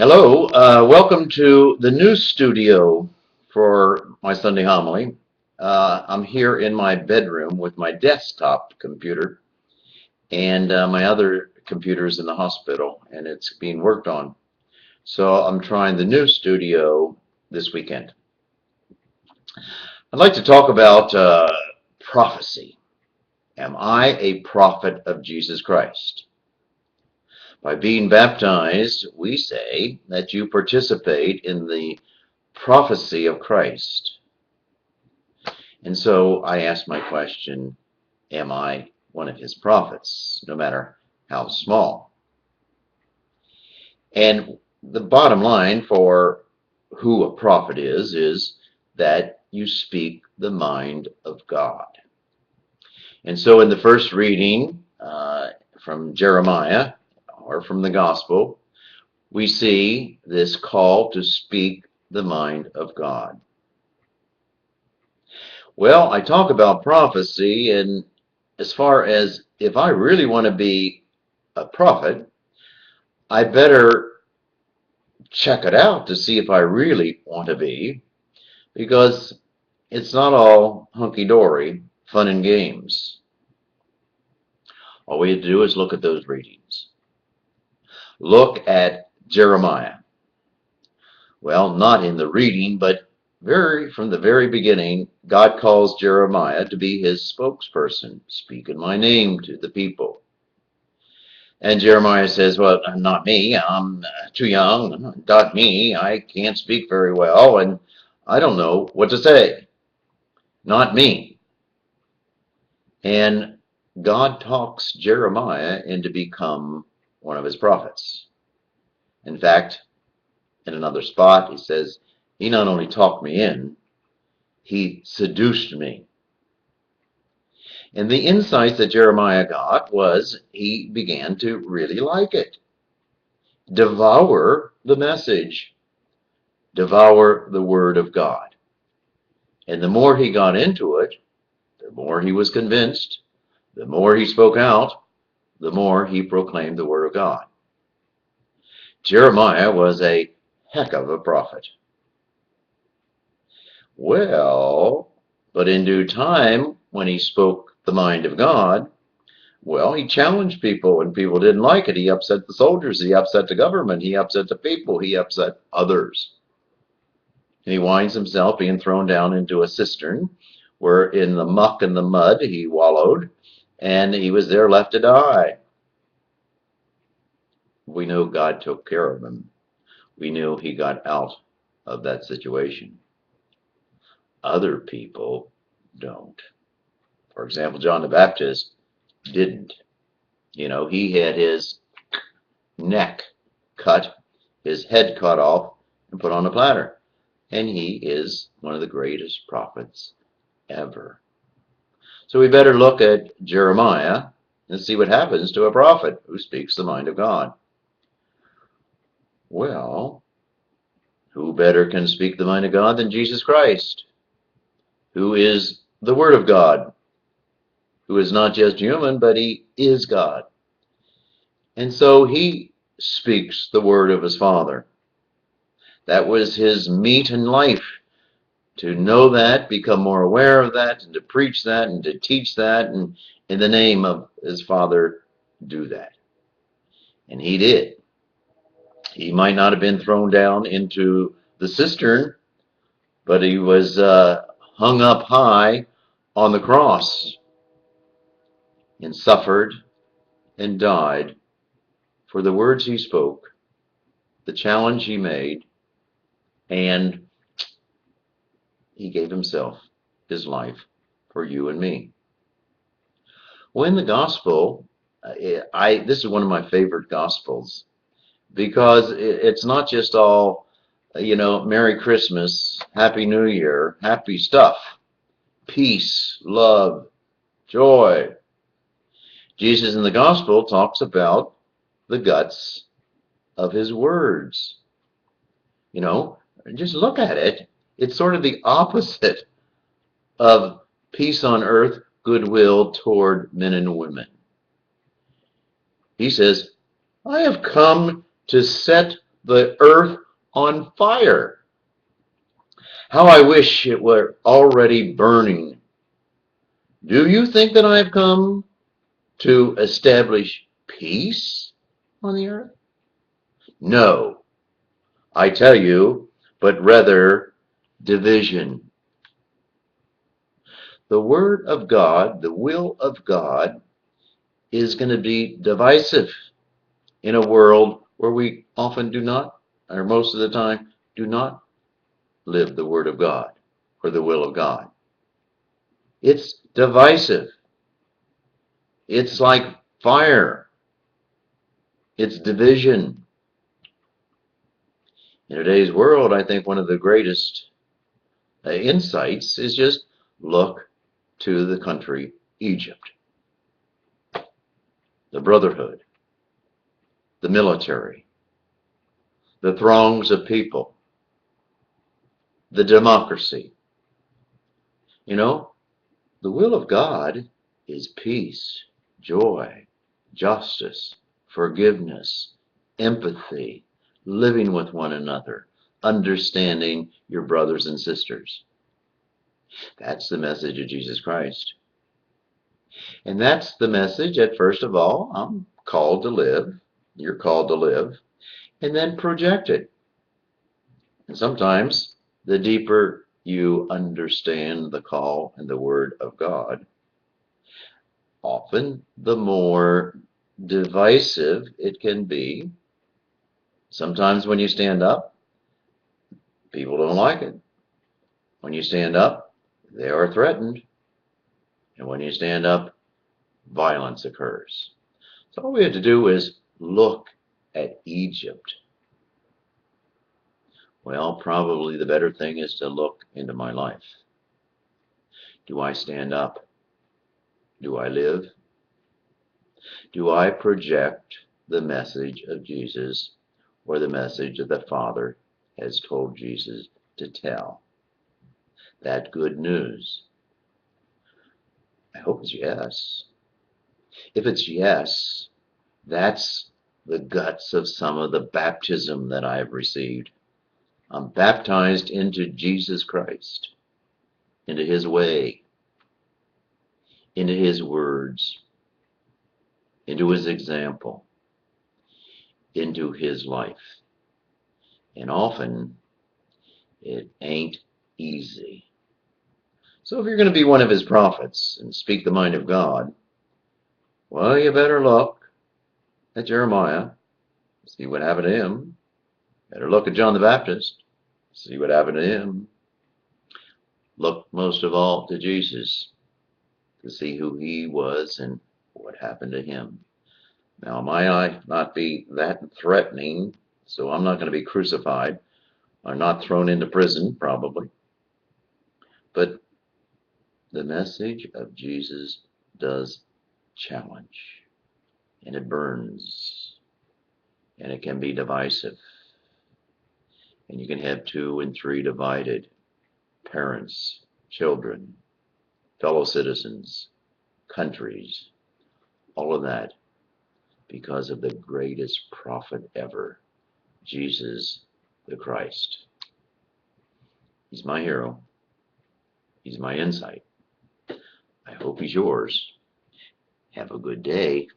Hello, welcome to the new studio for my Sunday homily. I'm here in my bedroom with my desktop computer and my other computer is in the hospital and it's being worked on. So I'm trying the new studio this weekend. I'd like to talk about prophecy. Am I a prophet of Jesus Christ? By being baptized, we say that you participate in the prophecy of Christ. And so I ask my question, am I one of his prophets, no matter how small? And the bottom line for who a prophet is that you speak the mind of God. And so in the first reading from Jeremiah, or from the gospel, we see this call to speak the mind of God. Well, I talk about prophecy, and as far as if I really want to be a prophet, I better check it out to see if I really want to be, because it's not all hunky-dory, fun and games. All we have to do is look at those readings. Look at Jeremiah. Well, not in the reading, but from the very beginning, God calls Jeremiah to be his spokesperson. Speak in my name to the people. And Jeremiah says, well, not me. I'm too young. Not me. I can't speak very well, and I don't know what to say. Not me. And God talks Jeremiah into become one of his prophets. In fact, in another spot, he says, he not only talked me in, he seduced me. And the insights that Jeremiah got was he began to really like it. Devour the message. Devour the word of God. And the more he got into it, the more he was convinced, the more he spoke out, the more he proclaimed the word of God. Jeremiah was a heck of a prophet. Well, but in due time, when he spoke the mind of God, well, he challenged people and people didn't like it. He upset the soldiers, he upset the government, he upset the people, he upset others. And he winds himself being thrown down into a cistern where in the muck and the mud he wallowed, and he was there left to die. We know God took care of him. We knew he got out of that situation. Other people don't. For example, John the Baptist didn't. You know, he had his neck cut, his head cut off, and put on a platter. And he is one of the greatest prophets ever. So we better look at Jeremiah and see what happens to a prophet who speaks the mind of God. Well, who better can speak the mind of God than Jesus Christ, who is the Word of God, who is not just human, but he is God. And so he speaks the word of his Father. That was his meat in life, to know that, become more aware of that, and to preach that, and to teach that, and in the name of his Father, do that. And he did. He might not have been thrown down into the cistern, but he was hung up high on the cross and suffered and died for the words he spoke, the challenge he made, and he gave himself, his life, for you and me. Well, in the gospel, this is one of my favorite gospels because it's not just all, Merry Christmas, Happy New Year, happy stuff, peace, love, joy. Jesus in the gospel talks about the guts of his words. Just look at it. It's sort of the opposite of peace on earth, goodwill toward men and women. He says, I have come to set the earth on fire. How I wish it were already burning. Do you think that I have come to establish peace on the earth? No, I tell you, but rather division. The Word of God, the will of God, is going to be divisive in a world where we often do not, or most of the time, do not live the Word of God or the will of God. It's divisive. It's like fire. It's division. In today's world, I think one of the greatest insights is just look to the country Egypt, the brotherhood, the military, the throngs of people, the democracy. You know, the will of God is peace, joy, justice, forgiveness, empathy, living with one another, understanding your brothers and sisters. That's the message of Jesus Christ. And that's the message that, first of all, I'm called to live, you're called to live, and then project it. And sometimes the deeper you understand the call and the Word of God, often the more divisive it can be. Sometimes when you stand up, people don't like it. When you stand up, they are threatened. And when you stand up, violence occurs. So all we have to do is look at Egypt. Well, probably the better thing is to look into my life. Do I stand up? Do I live? Do I project the message of Jesus or the message that the Father has told Jesus to tell? That good news? I hope it's yes. If it's yes, that's the guts of some of the baptism that I have received. I'm baptized into Jesus Christ, into His way, into His words, into His example, into His life. And often it ain't easy. So if you're going to be one of His prophets and speak the mind of God, well, you better look at Jeremiah, see what happened to him. Better look at John the Baptist, see what happened to him. Look most of all to Jesus to see who He was and what happened to Him. Now, might I not be that threatening, so I'm not going to be crucified or not thrown into prison, probably. But the message of Jesus does challenge, and it burns, and it can be divisive. And you can have 2 and 3 divided parents, children, fellow citizens, countries, all of that because of the greatest prophet ever, Jesus the Christ. He's my hero. He's my insight. I hope he's yours. Have a good day.